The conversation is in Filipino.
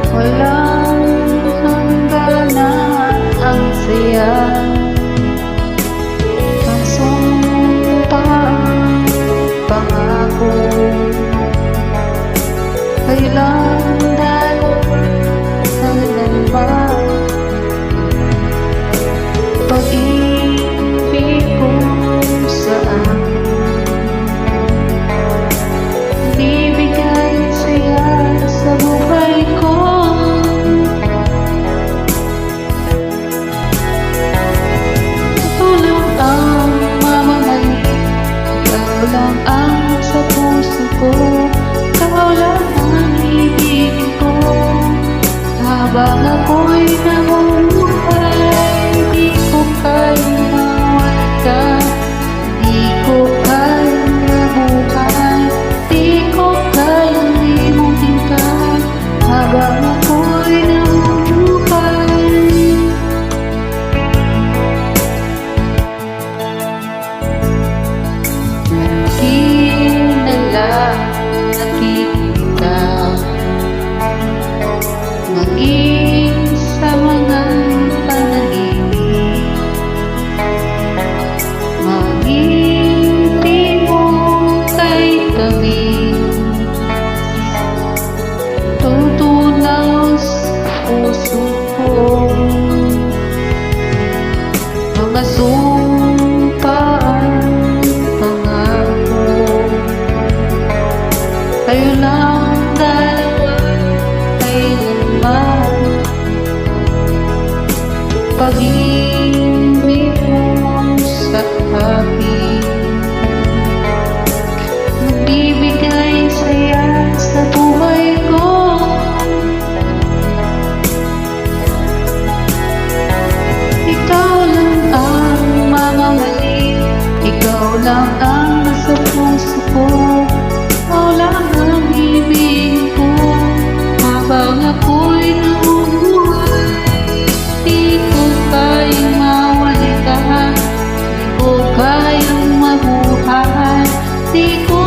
Walang hangganan ang saya, ang sumpang pangako. Kailangan ba pag-ibig ko saan bibigay saya sa buhay ko? Ikaw lang ang mamamalit, ikaw lang ang sa puso ko, ikaw lang ang ibigin ko. Habang ako'y nabubuhay, di ko kayang mawala ka, di ko kayang mabuhay, di ko kayang limutin ka. Habang ako'y nabubuhay, di na lang nakikita, maging sa mga panaginip, mag-ibig mo kay kami, tutunaw sa puso ko mga sumpaan pangako. Kayo lang dalawa, kailanman pag-ibig mo sa akin, magbibigay saya sa buhay ko. Ikaw lang ang mamamalit, ikaw lang ang nasa puso ko, ikaw lang ang ibig ko. Habang ako'y nabubuhay, di ko kayang mawala ka, di ko kayang mabuhay, di ko